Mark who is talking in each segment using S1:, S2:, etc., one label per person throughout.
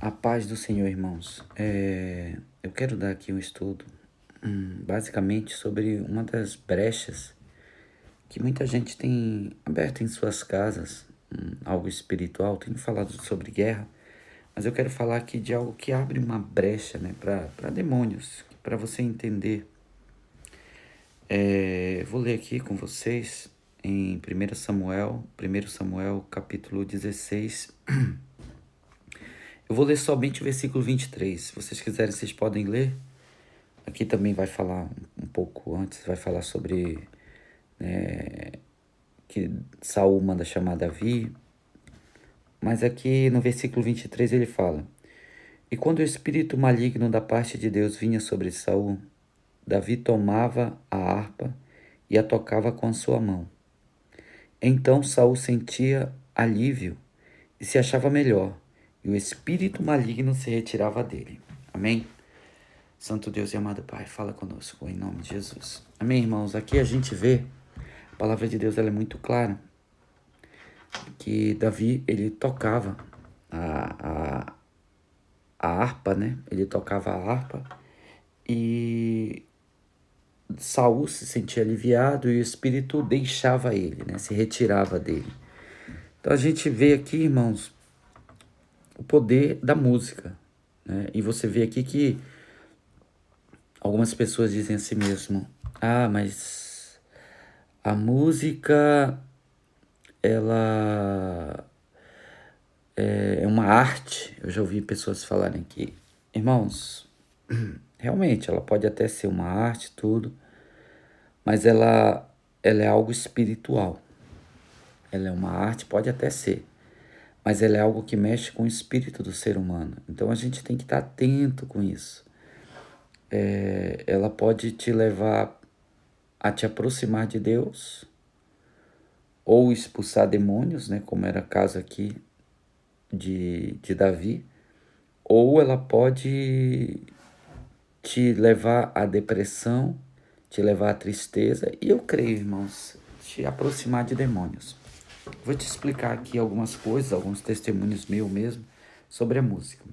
S1: A paz do Senhor, irmãos. Eu quero dar aqui um estudo, basicamente sobre uma das brechas que muita gente tem aberto em suas casas, algo espiritual. Tenho falado sobre guerra, mas eu quero falar aqui de algo que abre uma brecha, né, para demônios, para você entender. Vou ler aqui com vocês em 1 Samuel capítulo 16. Eu vou ler somente o versículo 23. Se vocês quiserem, vocês podem ler. Aqui também vai falar um pouco antes, vai falar sobre que Saul manda chamar Davi. Mas aqui no versículo 23 ele fala: E quando o espírito maligno da parte de Deus vinha sobre Saul, Davi tomava a harpa e a tocava com a sua mão. Então Saul sentia alívio e se achava melhor, e o espírito maligno se retirava dele. Amém? Santo Deus e amado Pai, fala conosco em nome de Jesus. Amém, irmãos? Aqui a gente vê, a palavra de Deus ela é muito clara, que Davi, ele tocava a harpa, né? Ele tocava a harpa e Saul se sentia aliviado e o espírito deixava ele, né? Se retirava dele. Então a gente vê aqui, irmãos, o poder da música, né? E você vê aqui que algumas pessoas dizem a si mesmo: mas a música, ela é uma arte. Eu já ouvi pessoas falarem que, irmãos, realmente ela pode até ser uma arte, tudo, mas ela é algo espiritual. Ela é uma arte, pode até ser, mas ela é algo que mexe com o espírito do ser humano. Então a gente tem que estar atento com isso. Ela pode te levar a te aproximar de Deus ou expulsar demônios, né, como era o caso aqui de Davi, ou ela pode te levar à depressão, te levar à tristeza e eu creio, irmãos, te aproximar de demônios. Vou te explicar aqui algumas coisas, alguns testemunhos meus mesmo sobre a música.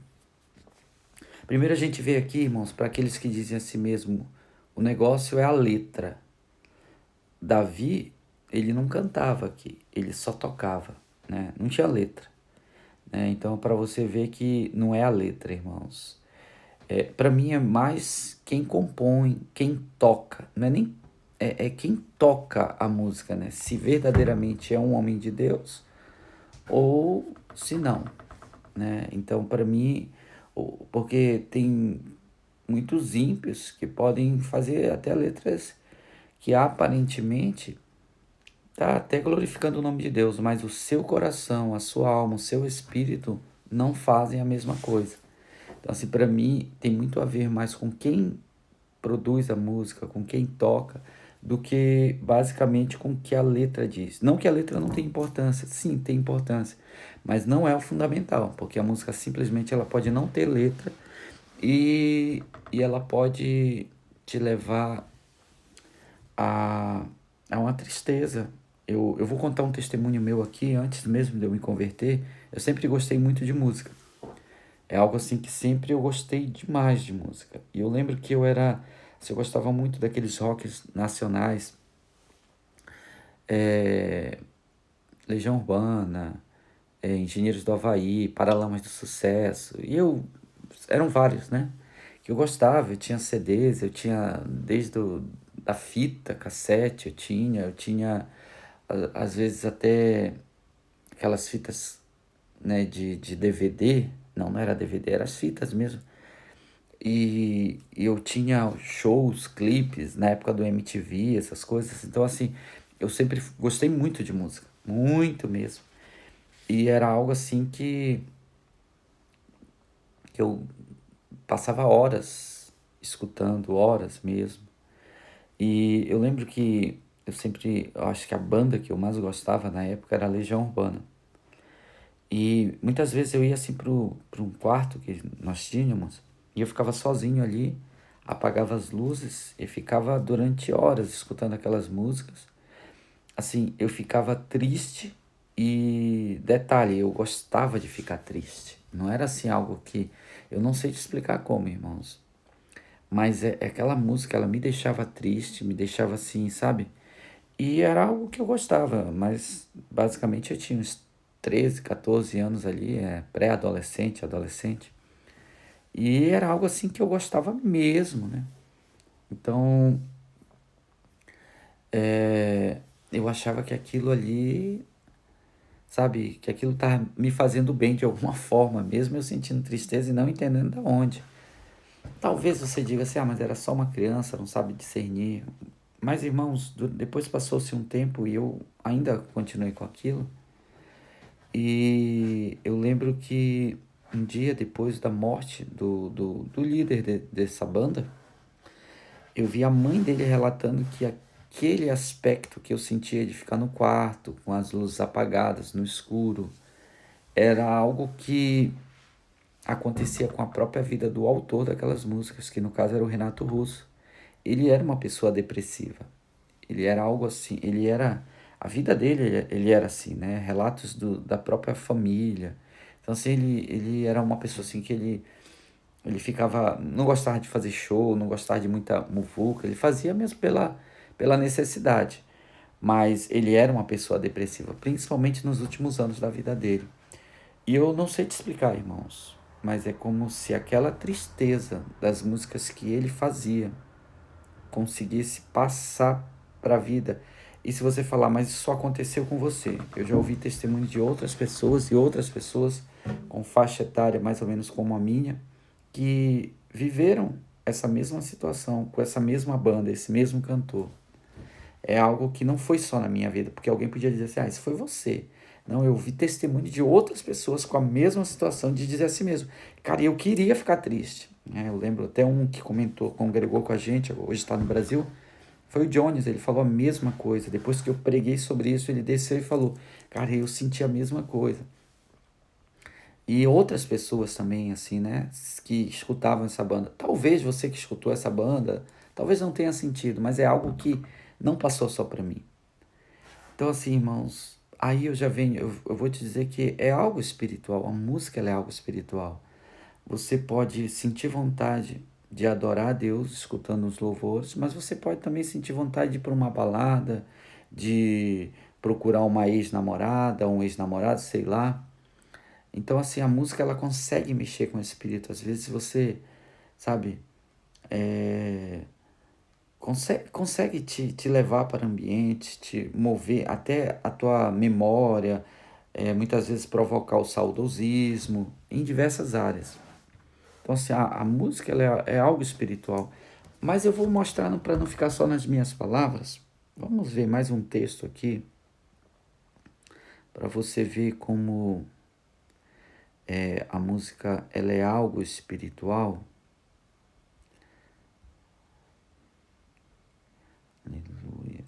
S1: Primeiro a gente vê aqui, irmãos, para aqueles que dizem a si mesmo, o negócio é a letra. Davi, ele não cantava aqui, ele só tocava, né? Não tinha letra, né? Então, para você ver que não é a letra, irmãos. Para mim é mais quem compõe, quem toca, não é nem é quem toca a música, né? Se verdadeiramente é um homem de Deus ou se não, né? Então, para mim, porque tem muitos ímpios que podem fazer até letras que aparentemente tá até glorificando o nome de Deus, mas o seu coração, a sua alma, o seu espírito não fazem a mesma coisa. Então, assim, para mim tem muito a ver mais com quem produz a música, com quem toca, do que basicamente com o que a letra diz. Não que a letra não tenha importância, sim, tem importância, mas não é o fundamental, porque a música simplesmente ela pode não ter letra e ela pode te levar a uma tristeza. Eu vou contar um testemunho meu aqui, antes mesmo de eu me converter. Eu sempre gostei muito de música. É algo assim que sempre eu gostei demais de música. E eu lembro que eu gostava muito daqueles rocks nacionais, Legião Urbana, Engenheiros do Havaí, Paralamas do Sucesso. Eram vários, né? Que eu gostava, eu tinha CDs, eu tinha da fita, cassete, eu tinha às vezes até aquelas fitas, né, de DVD, não era DVD, eram as fitas mesmo. E eu tinha shows, clipes, na época do MTV, essas coisas. Então, assim, eu sempre gostei muito de música, muito mesmo. E era algo assim que eu passava horas escutando, horas mesmo. E eu lembro que eu acho que a banda que eu mais gostava na época era Legião Urbana. E muitas vezes eu ia assim para um quarto que nós tínhamos e eu ficava sozinho ali, apagava as luzes e ficava durante horas escutando aquelas músicas. Assim, eu ficava triste e, detalhe, eu gostava de ficar triste. Não era assim algo que... Eu não sei te explicar como, irmãos. Mas aquela música, ela me deixava triste, me deixava assim, sabe? E era algo que eu gostava, mas basicamente eu tinha uns 13, 14 anos ali, pré-adolescente, adolescente. E era algo assim que eu gostava mesmo, né? Então, eu achava que aquilo ali, sabe, que aquilo estava me fazendo bem de alguma forma, mesmo eu sentindo tristeza e não entendendo de onde. Talvez você diga assim, ah, mas era só uma criança, não sabe discernir. Mas, irmãos, depois passou-se um tempo e eu ainda continuei com aquilo. E eu lembro que um dia depois da morte do líder dessa banda, eu vi a mãe dele relatando que aquele aspecto que eu sentia de ficar no quarto, com as luzes apagadas, no escuro, era algo que acontecia com a própria vida do autor daquelas músicas, que no caso era o Renato Russo. Ele era uma pessoa depressiva. Ele era algo assim, ele era... A vida dele, ele era assim, né? Relatos da própria família. Então, assim, ele era uma pessoa assim que ele ficava... Não gostava de fazer show, não gostava de muita muvuca. Ele fazia mesmo pela necessidade. Mas ele era uma pessoa depressiva, principalmente nos últimos anos da vida dele. E eu não sei te explicar, irmãos, mas é como se aquela tristeza das músicas que ele fazia conseguisse passar para a vida. E se você falar, mas isso só aconteceu com você, eu já ouvi testemunho de outras pessoas e outras pessoas com faixa etária mais ou menos como a minha, que viveram essa mesma situação com essa mesma banda, esse mesmo cantor. É algo que não foi só na minha vida, porque alguém podia dizer assim, ah, isso foi você. Não, eu vi testemunho de outras pessoas com a mesma situação de dizer assim mesmo. Cara, eu queria ficar triste. Eu lembro até um que comentou, congregou com a gente, hoje está no Brasil, foi o Jones, ele falou a mesma coisa. Depois que eu preguei sobre isso, ele desceu e falou, cara, eu senti a mesma coisa. E outras pessoas também, assim, né, que escutavam essa banda. Talvez você que escutou essa banda, talvez não tenha sentido, mas é algo que não passou só para mim. Então, assim, irmãos, aí eu já venho, eu vou te dizer que é algo espiritual, a música ela é algo espiritual. Você pode sentir vontade de adorar a Deus escutando os louvores, mas você pode também sentir vontade de ir para uma balada, de procurar uma ex-namorada, um ex-namorado, sei lá. Então, assim, a música ela consegue mexer com o espírito. Às vezes você, sabe, é, consegue te levar para ambientes, te mover até a tua memória, muitas vezes provocar o saudosismo em diversas áreas. Então, assim, a música ela é algo espiritual. Mas eu vou mostrar para não ficar só nas minhas palavras. Vamos ver mais um texto aqui para você ver como a música ela é algo espiritual. Aleluia.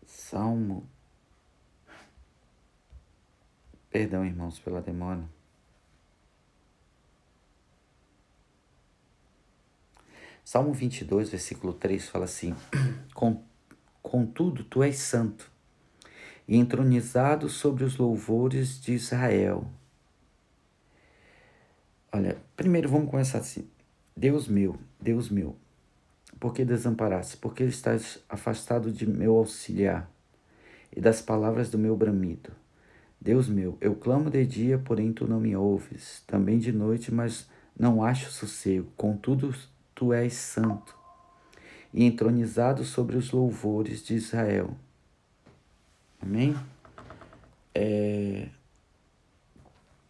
S1: Salmo. Perdão, irmãos, pela demora. Salmo 22, versículo 3 fala assim: Contudo, tu és santo, e entronizado sobre os louvores de Israel. Olha, primeiro vamos começar assim. Deus meu, por que desamparaste? Por que estás afastado de meu auxiliar e das palavras do meu bramido? Deus meu, eu clamo de dia, porém tu não me ouves, também de noite, mas não acho sossego. Contudo, tu és santo e entronizado sobre os louvores de Israel. Amém?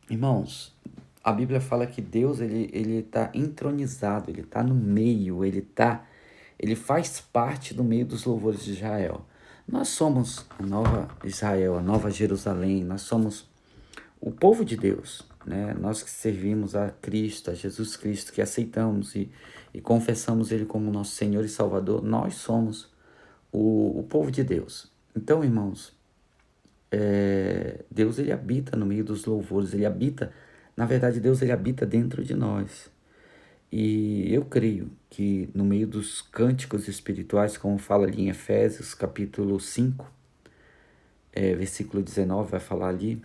S1: Irmãos, a Bíblia fala que Deus ele está entronizado, ele está no meio, ele faz parte do meio dos louvores de Israel. Nós somos a nova Israel, a nova Jerusalém, nós somos o povo de Deus, né? Nós que servimos a Cristo, a Jesus Cristo, que aceitamos e confessamos Ele como nosso Senhor e Salvador, nós somos o povo de Deus. Então, irmãos, Deus ele habita no meio dos louvores, ele habita na verdade, Deus ele habita dentro de nós. E eu creio que no meio dos cânticos espirituais, como fala ali em Efésios, capítulo 5, versículo 19, vai falar ali.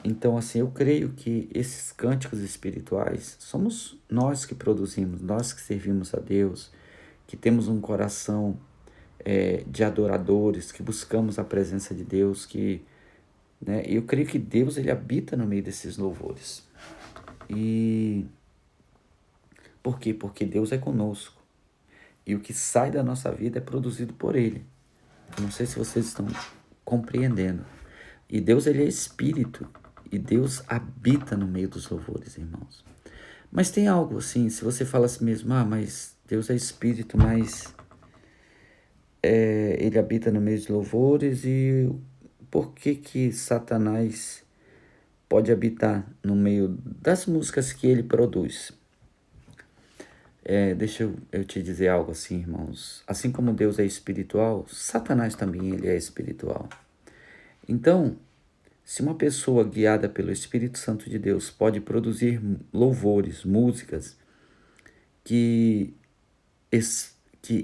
S1: Então, assim, eu creio que esses cânticos espirituais somos nós que produzimos, nós que servimos a Deus, que temos um coração de adoradores, que buscamos a presença de Deus, né, eu creio que Deus ele habita no meio desses louvores. E por quê? Porque Deus é conosco. E o que sai da nossa vida é produzido por Ele. Eu não sei se vocês estão compreendendo. E Deus ele é espírito. E Deus habita no meio dos louvores, irmãos. Mas tem algo assim, se você fala assim mesmo, mas Deus é espírito, mas ele habita no meio dos louvores, e por que que Satanás pode habitar no meio das músicas que ele produz? Deixa eu te dizer algo assim, irmãos. Assim como Deus é espiritual, Satanás também ele é espiritual. Então, se uma pessoa guiada pelo Espírito Santo de Deus pode produzir louvores, músicas que,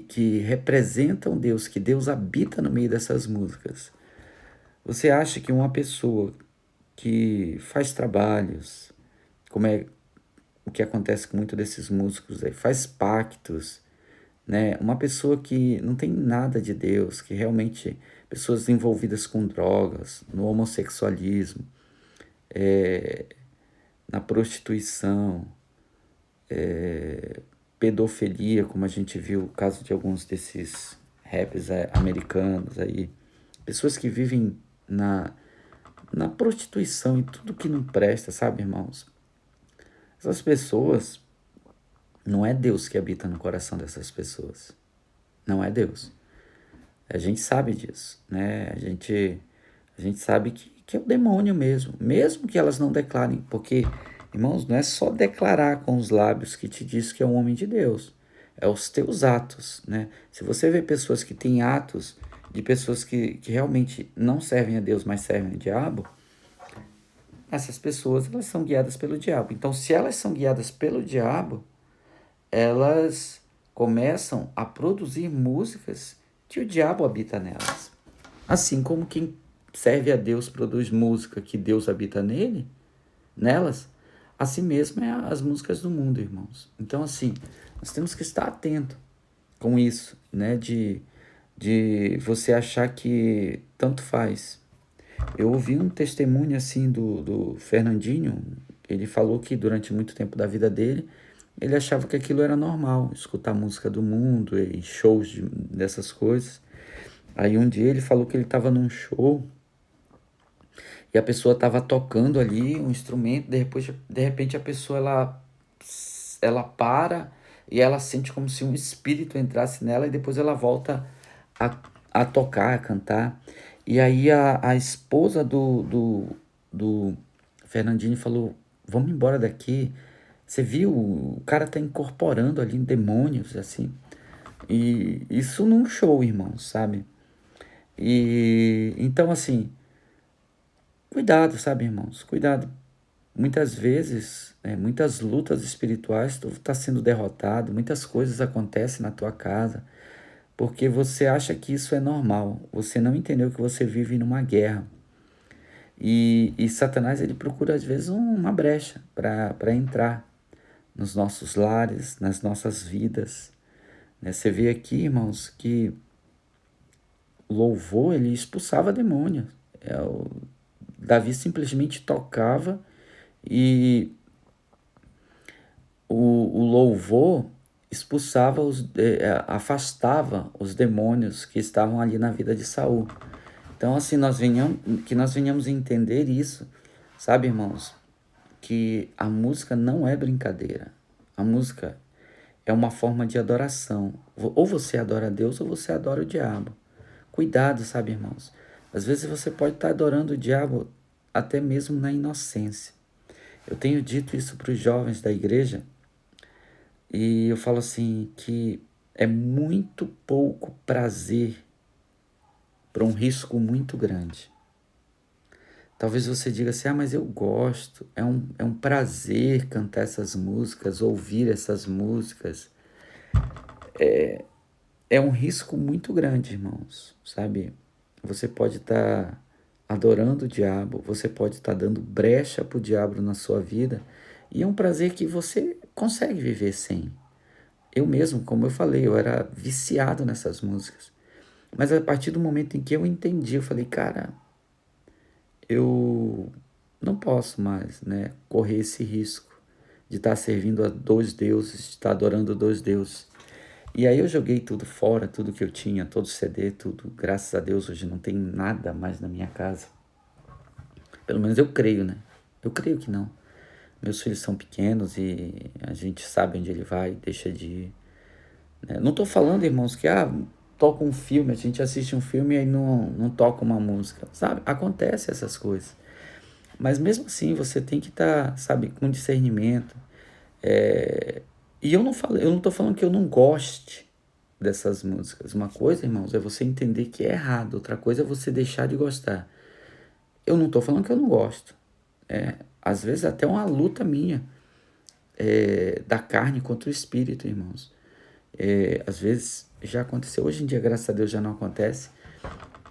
S1: que representam Deus, que Deus habita no meio dessas músicas, você acha que uma pessoa que faz trabalhos, como é o que acontece com muitos desses músicos aí, faz pactos, né? Uma pessoa que não tem nada de Deus, que realmente, pessoas envolvidas com drogas, no homossexualismo, na prostituição, pedofilia, como a gente viu o caso de alguns desses rappers americanos aí, pessoas que vivem na prostituição e tudo que não presta, sabe, irmãos? Essas pessoas, não é Deus que habita no coração dessas pessoas. Não é Deus. A gente sabe disso, né? A gente sabe que é o demônio mesmo que elas não declarem, porque, irmãos, não é só declarar com os lábios que te diz que é um homem de Deus, é os teus atos, né? Se você vê pessoas que têm atos de pessoas que realmente não servem a Deus, mas servem ao diabo, essas pessoas elas são guiadas pelo diabo. Então, se elas são guiadas pelo diabo, elas começam a produzir músicas que o diabo habita nelas. Assim como quem serve a Deus produz música que Deus habita nelas, assim mesmo é as músicas do mundo, irmãos. Então, assim, nós temos que estar atento com isso, né? De você achar que tanto faz. Eu ouvi um testemunho assim do Fernandinho. Ele falou que durante muito tempo da vida dele, ele achava que aquilo era normal, escutar música do mundo e shows dessas coisas. Aí um dia ele falou que ele estava num show e a pessoa estava tocando ali um instrumento, de repente a pessoa ela para e ela sente como se um espírito entrasse nela, e depois ela volta a, a tocar, a cantar. E aí a esposa do Fernandinho falou: vamos embora daqui. Você viu? O cara tá incorporando ali demônios, assim. E isso num show, irmão, sabe? E então, assim, cuidado, sabe, irmãos? Cuidado. Muitas vezes, muitas lutas espirituais, tu tá sendo derrotado, muitas coisas acontecem na tua casa, porque você acha que isso é normal. Você não entendeu que você vive numa guerra. E Satanás, ele procura, às vezes, uma brecha para entrar nos nossos lares, nas nossas vidas, né? Você vê aqui, irmãos, que o louvor, ele expulsava demônios. Davi simplesmente tocava e o louvor expulsava, afastava os demônios que estavam ali na vida de Saul. Então, assim, nós venhamos entender isso, sabe, irmãos? Que a música não é brincadeira. A música é uma forma de adoração. Ou você adora a Deus ou você adora o diabo. Cuidado, sabe, irmãos? Às vezes você pode estar adorando o diabo até mesmo na inocência. Eu tenho dito isso para os jovens da igreja e eu falo assim que é muito pouco prazer para um risco muito grande. Talvez você diga assim, mas eu gosto, é um prazer cantar essas músicas, ouvir essas músicas. É um risco muito grande, irmãos, sabe? Você pode estar adorando o diabo, você pode estar dando brecha para o diabo na sua vida, e é um prazer que você consegue viver sem. Eu mesmo, como eu falei, eu era viciado nessas músicas. Mas a partir do momento em que eu entendi, eu falei, cara, eu não posso mais, né, correr esse risco de estar servindo a dois deuses, de estar adorando dois deuses. E aí eu joguei tudo fora, tudo que eu tinha, todo CD, tudo. Graças a Deus hoje não tem nada mais na minha casa. Pelo menos eu creio, né? Eu creio que não. Meus filhos são pequenos e a gente sabe onde ele vai, deixa de ir, né? Não tô falando, irmãos, que toca um filme, a gente assiste um filme e aí não toca uma música, sabe? Acontece essas coisas. Mas mesmo assim, você tem que estar, sabe, com discernimento. E eu não tô falando que eu não goste dessas músicas. Uma coisa, irmãos, é você entender que é errado. Outra coisa é você deixar de gostar. Eu não tô falando que eu não gosto. Às vezes até uma luta minha, da carne contra o espírito, irmãos. Às vezes já aconteceu. Hoje em dia, graças a Deus, já não acontece.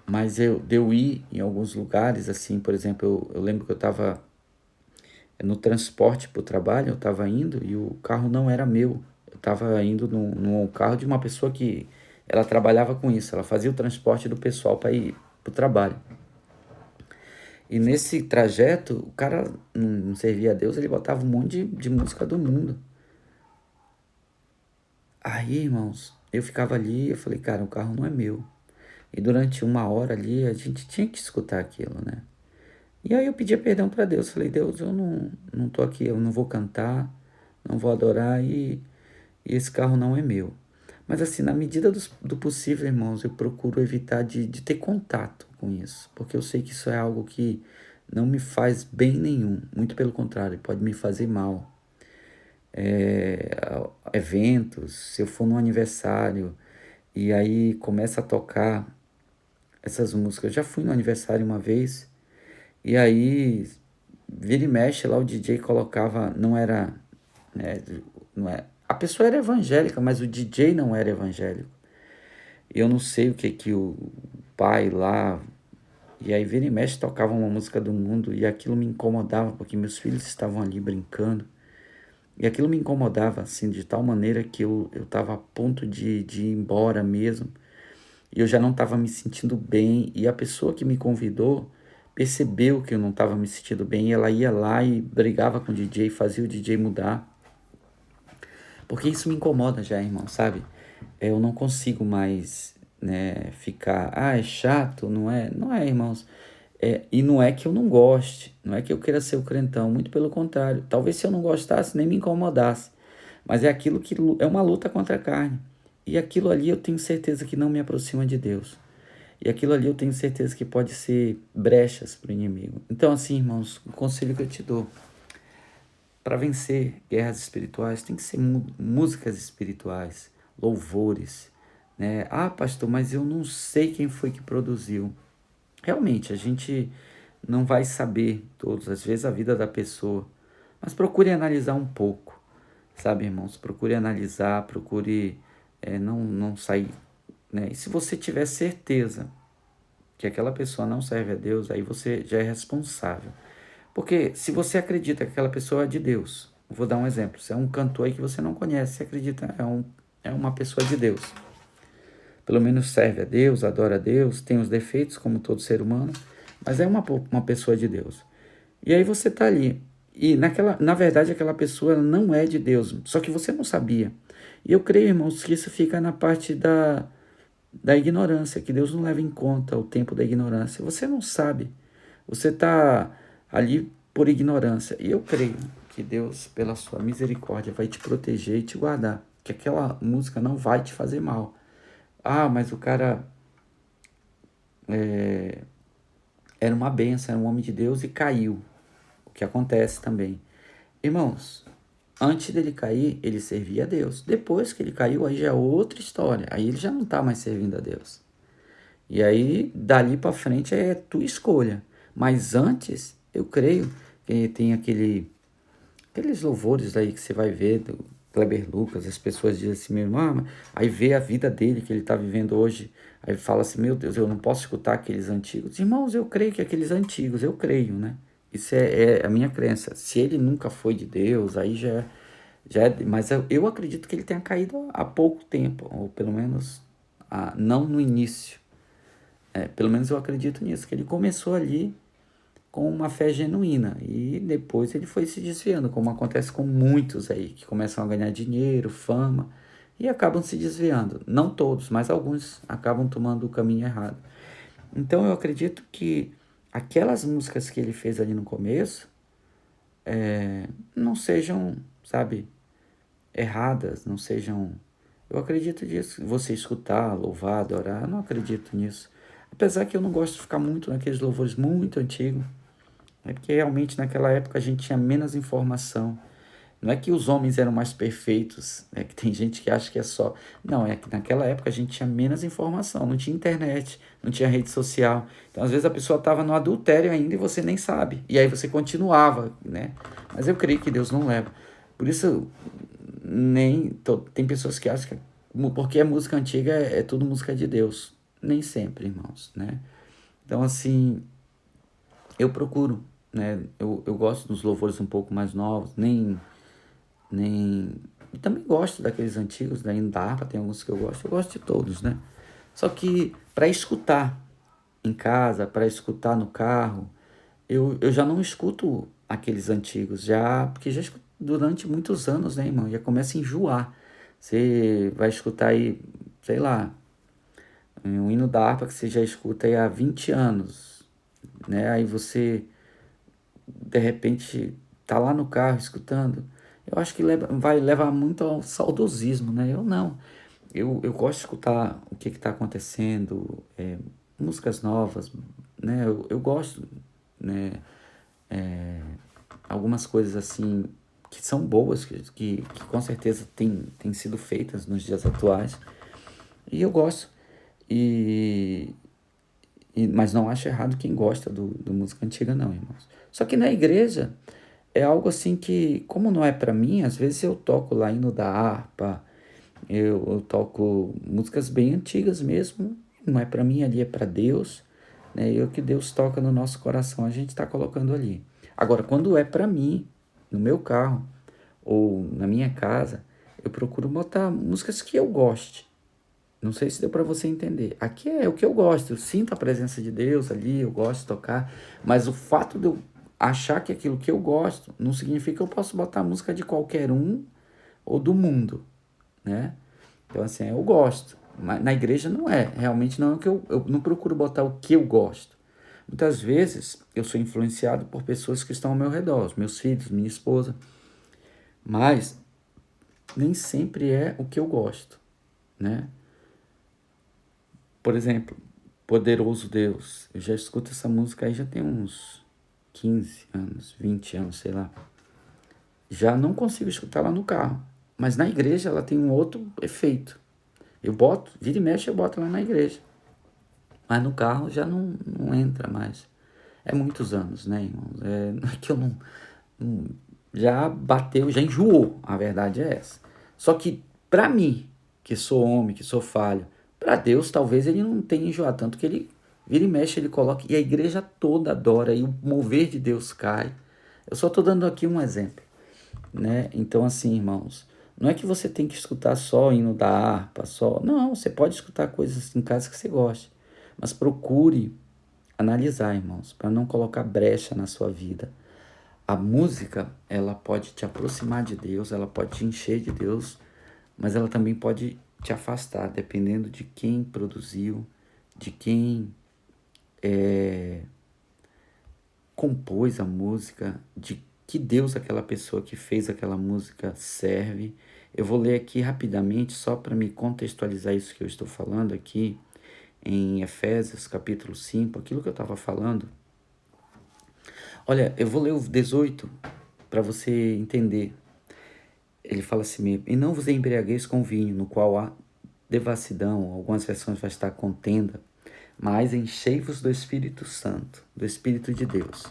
S1: Mas de eu ir em alguns lugares, assim, por exemplo, eu lembro que eu estava no transporte para o trabalho, eu estava indo e o carro não era meu. Eu estava indo no carro de uma pessoa que ela trabalhava com isso, ela fazia o transporte do pessoal para ir para o trabalho. E nesse trajeto, o cara não servia a Deus, ele botava um monte de música do mundo. Aí, irmãos, eu ficava ali, eu falei, cara, o carro não é meu. E durante uma hora ali, a gente tinha que escutar aquilo, né? E aí eu pedia perdão para Deus. Falei, Deus, eu não tô aqui, eu não vou cantar, não vou adorar e esse carro não é meu. Mas assim, na medida do possível, irmãos, eu procuro evitar de ter contato com isso. Porque eu sei que isso é algo que não me faz bem nenhum. Muito pelo contrário, pode me fazer mal. Eventos, se eu for num aniversário e aí começa a tocar essas músicas. Eu já fui no aniversário uma vez e aí vira e mexe lá o DJ colocava, não era, né, não é, a pessoa era evangélica, mas o DJ não era evangélico. E eu não sei o que que o pai lá, e aí vira e mexe tocava uma música do mundo e aquilo me incomodava porque meus filhos estavam ali brincando. E aquilo me incomodava assim de tal maneira que eu estava a ponto de ir embora mesmo. E eu já não estava me sentindo bem. E a pessoa que me convidou percebeu que eu não estava me sentindo bem. E ela ia lá e brigava com o DJ, fazia o DJ mudar. Porque isso me incomoda já, irmão, sabe? Eu não consigo mais, né, ficar... Ah, é chato? Não é? Não é, irmãos. E não é que eu não goste. Não é que eu queira ser o crentão. Muito pelo contrário. Talvez se eu não gostasse, nem me incomodasse. Mas é aquilo que é uma luta contra a carne. E aquilo ali eu tenho certeza que não me aproxima de Deus. E aquilo ali eu tenho certeza que pode ser brechas para o inimigo. Então, assim, irmãos, o conselho que eu te dou: para vencer guerras espirituais, tem que ser músicas espirituais, louvores, né? Ah, pastor, mas eu não sei quem foi que produziu. Realmente, a gente não vai saber todas as vezes a vida da pessoa, mas procure analisar um pouco, sabe, irmãos? Procure analisar, procure não sair, né? E se você tiver certeza que aquela pessoa não serve a Deus, aí você já é responsável. Porque se você acredita que aquela pessoa é de Deus, vou dar um exemplo, se é um cantor aí que você não conhece, você acredita é uma pessoa de Deus. Pelo menos serve a Deus, adora a Deus, tem os defeitos como todo ser humano, mas é uma pessoa de Deus. E aí você tá ali. E na verdade aquela pessoa não é de Deus, só que você não sabia. E eu creio, irmãos, que isso fica na parte da ignorância, que Deus não leva em conta o tempo da ignorância. Você não sabe. Você está ali por ignorância. E eu creio que Deus, pela sua misericórdia, vai te proteger e te guardar. Que aquela música não vai te fazer mal. Ah, mas o cara era uma bênção, era um homem de Deus e caiu. O que acontece também. Irmãos, antes dele cair, ele servia a Deus. Depois que ele caiu, aí já é outra história. Aí ele já não está mais servindo a Deus. E aí, dali para frente, é tua escolha. Mas antes, eu creio que tem aqueles louvores aí que você vai ver do Kleber Lucas, as pessoas dizem assim, meu irmão, aí vê a vida dele que ele está vivendo hoje, aí fala assim, meu Deus, eu não posso escutar aqueles antigos. Irmãos, eu creio que aqueles antigos, eu creio, né? Isso é a minha crença. Se ele nunca foi de Deus, aí mas eu acredito que ele tenha caído há pouco tempo, ou pelo menos não no início. Pelo menos eu acredito nisso, que ele começou ali com uma fé genuína e depois ele foi se desviando, como acontece com muitos aí que começam a ganhar dinheiro, fama e acabam se desviando. Não todos, mas alguns acabam tomando o caminho errado. Então eu acredito que aquelas músicas que ele fez ali no começo não sejam, sabe, erradas, não sejam. Eu acredito nisso. Você escutar, louvar, adorar, eu não acredito nisso. Apesar que eu não gosto de ficar muito naqueles louvores muito antigos. É porque realmente naquela época a gente tinha menos informação. Não é que os homens eram mais perfeitos, é que tem gente que acha que é só. Não, é que naquela época a gente tinha menos informação, não tinha internet, não tinha rede social. Então, às vezes, a pessoa estava no adultério ainda e você nem sabe. E aí você continuava, né? Mas eu creio que Deus não leva. Por isso, tem pessoas que acham que porque é música antiga é tudo música de Deus. Nem sempre, irmãos, né? Então, assim, eu procuro, né? Eu gosto dos louvores um pouco mais novos, nem... E também gosto daqueles antigos, da Harpa, tem alguns que eu gosto de todos, né? Só que para escutar em casa, para escutar no carro, eu já não escuto aqueles antigos, porque já escuto durante muitos anos, né, irmão? Já começa a enjoar. Você vai escutar aí, sei lá, um hino da harpa que você já escuta aí há 20 anos, né? Aí você, de repente, tá lá no carro escutando. Eu acho que vai levar muito ao saudosismo, né? Eu não. Eu gosto de escutar o que está acontecendo, músicas novas, né? Eu gosto, né? Algumas coisas assim que são boas, que com certeza tem sido feitas nos dias atuais. E eu gosto. E, mas não acho errado quem gosta do música antiga, não, irmãos. Só que na igreja é algo assim que, como não é para mim, às vezes eu toco lá hino da harpa, eu toco músicas bem antigas mesmo, não é para mim, ali é para Deus, né? E o que Deus toca no nosso coração, a gente está colocando ali. Agora, quando é para mim, no meu carro ou na minha casa, eu procuro botar músicas que eu goste. Não sei se deu para você entender. Aqui é o que eu gosto, eu sinto a presença de Deus ali, eu gosto de tocar, mas o fato de eu achar que é aquilo que eu gosto não significa que eu posso botar música de qualquer um ou do mundo, né? Então, assim, eu gosto, mas na igreja não é, realmente não é o que eu não procuro botar o que eu gosto. Muitas vezes eu sou influenciado por pessoas que estão ao meu redor, os meus filhos, minha esposa, mas nem sempre é o que eu gosto, né? Por exemplo, Poderoso Deus. Eu já escuto essa música aí já tem uns 15 anos, 20 anos, sei lá. Já não consigo escutar lá no carro. Mas na igreja ela tem um outro efeito. Eu boto, vira e mexe, eu boto lá na igreja. Mas no carro já não entra mais. É muitos anos, né, irmãos? Não é que eu não. Já bateu, já enjoou. A verdade é essa. Só que, pra mim, que sou homem, que sou falho, pra Deus, talvez ele não tenha enjoado. Tanto que ele vira e mexe, ele coloca. E a igreja toda adora. E o mover de Deus cai. Eu só tô dando aqui um exemplo, né? Então, assim, irmãos, não é que você tem que escutar só hino da harpa, só. Não, você pode escutar coisas em casa que você goste. Mas procure analisar, irmãos, para não colocar brecha na sua vida. A música, ela pode te aproximar de Deus, ela pode te encher de Deus, mas ela também pode te afastar, dependendo de quem produziu, de quem compôs a música, de que Deus aquela pessoa que fez aquela música serve. Eu vou ler aqui rapidamente, só para me contextualizar isso que eu estou falando aqui, em Efésios capítulo 5, aquilo que eu estava falando. Olha, eu vou ler o 18 para você entender. Ele fala assim mesmo: e não vos embriagueis com vinho, no qual há devassidão, algumas versões vai estar contenda, mas enchei-vos do Espírito Santo, do Espírito de Deus.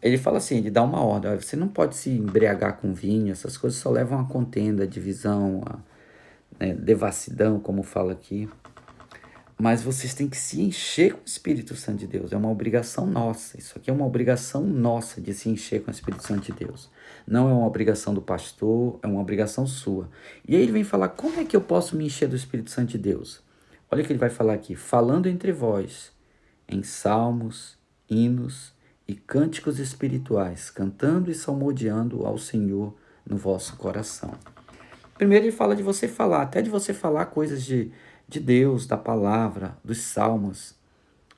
S1: Ele fala assim, ele dá uma ordem, você não pode se embriagar com vinho, essas coisas só levam a contenda, a divisão, a devassidão, como fala aqui. Mas vocês têm que se encher com o Espírito Santo de Deus. É uma obrigação nossa. Isso aqui é uma obrigação nossa de se encher com o Espírito Santo de Deus. Não é uma obrigação do pastor, é uma obrigação sua. E aí ele vem falar, como é que eu posso me encher do Espírito Santo de Deus? Olha o que ele vai falar aqui. Falando entre vós, em salmos, hinos e cânticos espirituais, cantando e salmodiando ao Senhor no vosso coração. Primeiro ele fala de você falar, até de você falar coisas de Deus, da palavra, dos salmos.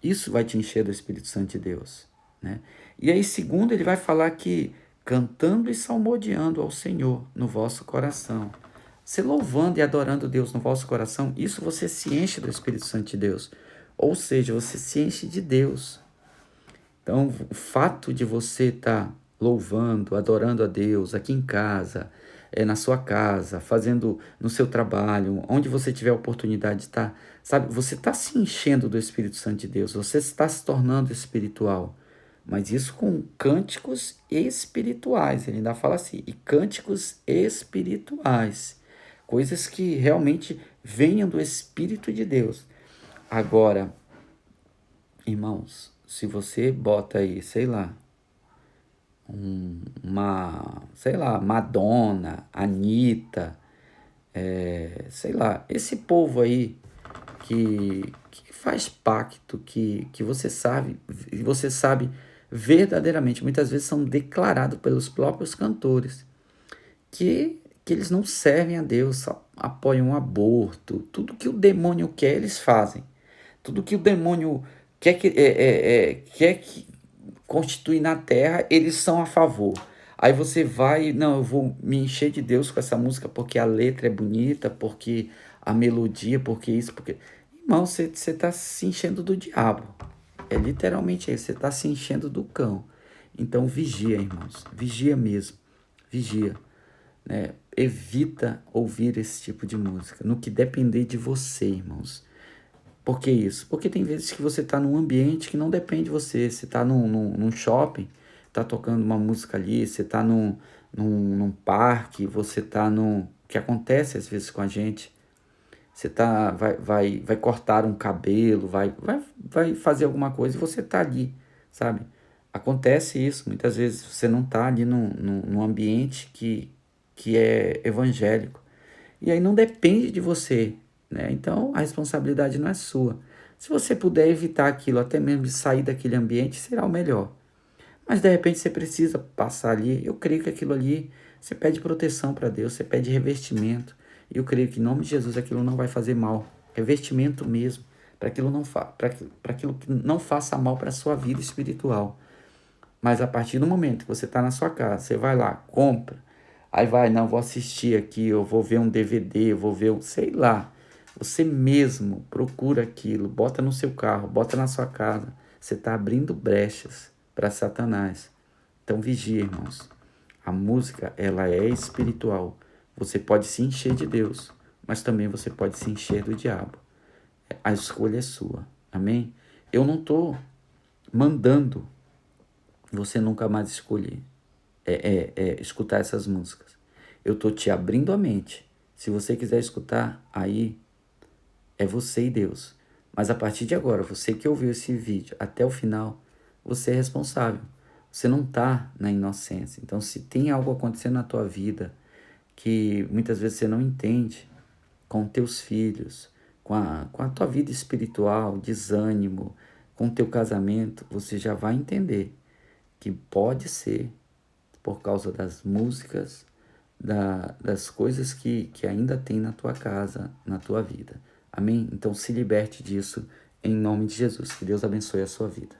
S1: Isso vai te encher do Espírito Santo de Deus, né? E aí, segundo, ele vai falar que cantando e salmodiando ao Senhor no vosso coração. Você louvando e adorando Deus no vosso coração, isso você se enche do Espírito Santo de Deus. Ou seja, você se enche de Deus. Então, o fato de você estar louvando, adorando a Deus aqui em casa, na sua casa, fazendo no seu trabalho, onde você tiver a oportunidade de estar, sabe? Você está se enchendo do Espírito Santo de Deus, você está se tornando espiritual. Mas isso com cânticos espirituais, ele ainda fala assim, e cânticos espirituais, coisas que realmente venham do Espírito de Deus. Agora, irmãos, se você bota aí, sei lá, sei lá, Madonna, Anitta, sei lá, esse povo aí que faz pacto, que você sabe verdadeiramente, muitas vezes são declarados pelos próprios cantores, que eles não servem a Deus, apoiam o aborto, tudo que o demônio quer, eles fazem. Tudo que o demônio quer que constituir na terra, eles são a favor. Aí você vai, não, eu vou me encher de Deus com essa música porque a letra é bonita, porque a melodia, porque isso, porque... Irmão, você está se enchendo do diabo. É literalmente isso, você está se enchendo do cão. Então vigia, irmãos, vigia mesmo, vigia. Né? Evita ouvir esse tipo de música, no que depender de você, irmãos. Por que isso? Porque tem vezes que você está num ambiente que não depende de você. Você está num shopping, está tocando uma música ali, você está num parque, você está num... que acontece às vezes com a gente. Você vai cortar um cabelo, vai fazer alguma coisa e você está ali, sabe? Acontece isso. Muitas vezes você não está ali num ambiente que é evangélico. E aí não depende de você, né? Então a responsabilidade não é sua. Se você puder evitar aquilo, até mesmo de sair daquele ambiente, será o melhor. Mas de repente você precisa passar ali. Eu creio que aquilo ali, você pede proteção para Deus, você pede revestimento. E eu creio que em nome de Jesus aquilo não vai fazer mal. Revestimento mesmo, para aquilo que não faça mal para a sua vida espiritual. Mas a partir do momento que você está na sua casa, você vai lá, compra. Aí vai, não, vou assistir aqui, eu vou ver um DVD, eu vou ver, sei lá. Você mesmo procura aquilo, bota no seu carro, bota na sua casa. Você está abrindo brechas para Satanás. Então vigia, irmãos. A música, ela é espiritual. Você pode se encher de Deus, mas também você pode se encher do diabo. A escolha é sua. Amém? Eu não estou mandando você nunca mais escolher. Escutar essas músicas. Eu tô te abrindo a mente. Se você quiser escutar, aí é você e Deus. Mas a partir de agora, você que ouviu esse vídeo até o final, você é responsável. Você não tá na inocência. Então, se tem algo acontecendo na tua vida que muitas vezes você não entende, com teus filhos, com a tua vida espiritual, desânimo, com o teu casamento, você já vai entender que pode ser por causa das músicas, das coisas que ainda tem na tua casa, na tua vida. Amém? Então se liberte disso em nome de Jesus. Que Deus abençoe a sua vida.